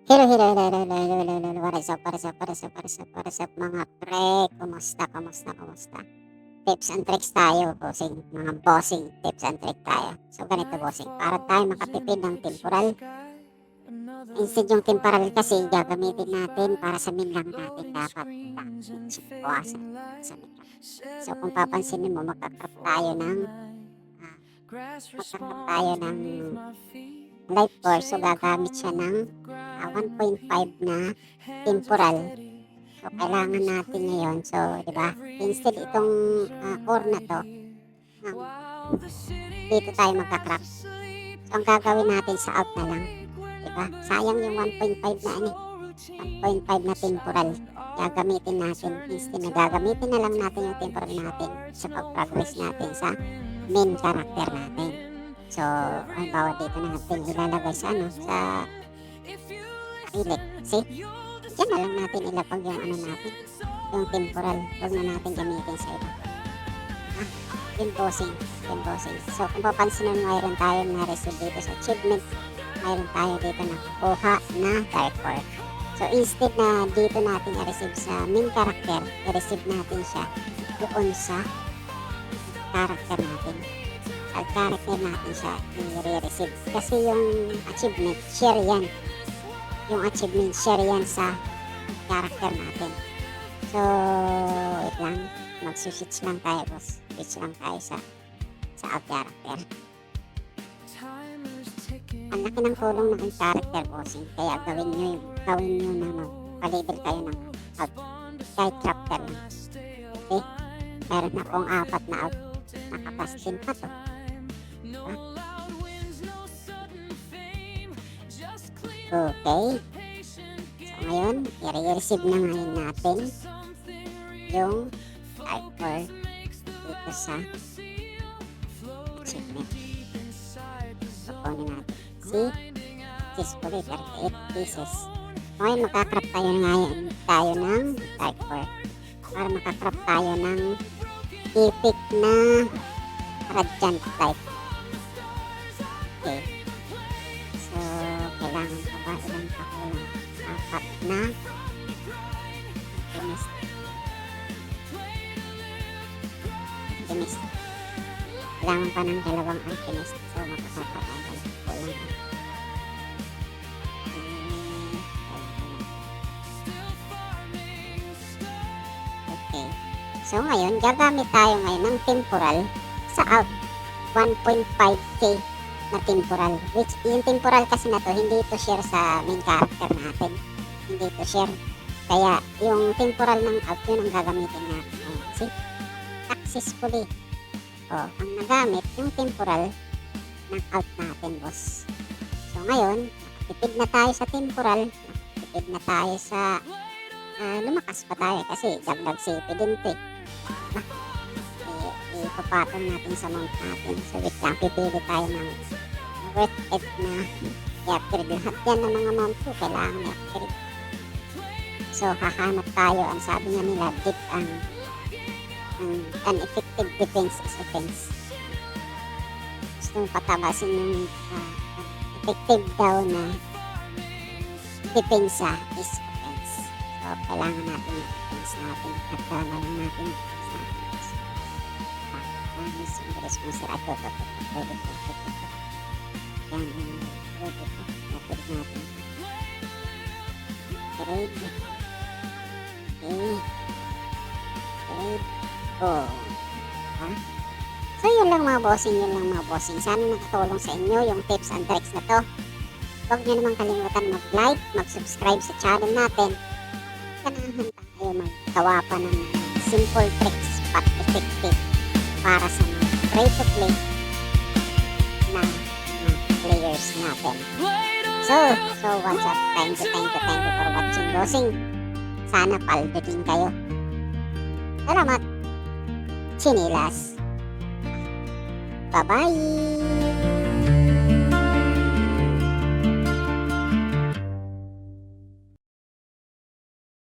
Hello, hello, hello, hello, hello, hello, hello, what is up, what is up, what is up, what is up, what is up, mga pre? Kumusta? Tips and tricks tayo, bossing. Mga bossing, tips and trick tayo. So, ganito, bossing. Para tayo makatipid ng temporal. Instead yung temporal kasi gagamitin natin para sa min lang natin dapat. Bawasan sa min lang. So, kung papansinin mo, magkakrap tayo ng life force. So, gagamit siya ng 1.5 na temporal. So, kailangan natin ngayon. So, di ba? Instead itong core na to, dito tayo magkakrap. So, ang gagawin natin sa out na lang. Di ba? Sayang yung 1.5 na 1.5 na temporal. Gagamitin natin. Instead na gagamitin na lang natin yung temporal natin sa pag-progress natin sa main character natin. So, halimbawa dito natin ilalagay sa sa acrylic. See? Diyan na lang natin ilapag yung natin, yung temporal. Huwag na natin gamitin sa iba. Yung bossing. So, kung papansin mo, mayroon tayong na-receive dito sa achievement. Mayroon tayo dito na kuha na dark core. So, instead na dito natin i-receive sa main character, i-receive natin siya doon sa character natin. Sa character natin siya i-receive. Kasi yung achievement, share yan. Yung achievement, share yan sa character natin. So, wait lang. Mag-switch lang tayo, boss. Switch lang tayo sa out character. Ang laki ng tulong ng character, bossing. Kaya gawin nyo na mag-label kayo ng out. Kahit chapter lang. Okay? Meron na pong 4 na out. Nakapastin pa to. Okay. So ngayon, i-receive na ngayon natin yung artwork dito sa achievement. So, kunin natin. See? Successfully 38 pieces. Ngayon, makakrap tayo ng artwork. Para makakrap tayo ng epic na radiant type. Okay. So, kailangan pa ba ilang pakulang? 4 na alchemist. Kailangan pa ng 2 alchemist. So, makakapa tayo ng kulang. Okay. So, ngayon, gagamit tayo ngayon ng temporal sa out 1.5k na temporal. Which, yung temporal kasi na to, hindi ito share sa main character natin. Hindi ito share. Kaya, yung temporal ng out, yun ang gagamitin natin. See? Successfully. Ang nagamit, yung temporal ng out natin, boss. So, ngayon, nakatipid na tayo sa temporal. Nakatipid na tayo sa lumakas pa tayo kasi dagdag CP din ito eh. Ipapatong natin sa mount natin. So, wait lang, pipili tayo ng worth it na i-upgrade. Lahat yan ng mga mount ko, kailangan i-upgrade. So, hahanap tayo. Ang sabi nga nila, deep an effective defense is offense. Gusto mong patabasin yung effective daw na depensa is offense. So, kailangan natin yung defense natin at lang natin English mo sila ito. Yan natin. Trade. So, yun lang mga bossing. Sana nakatulong sa inyo yung tips and tricks na to. Huwag nyo naman kalimutan mag-like, mag-subscribe sa channel natin. Kanahan tayo maggawa pa ng simple tricks but effective para sa mga free-to-play na players natin. So what's up? Thank you for watching, bossing. Sana paldo din kayo. Salamat. Chinilas. Bye-bye.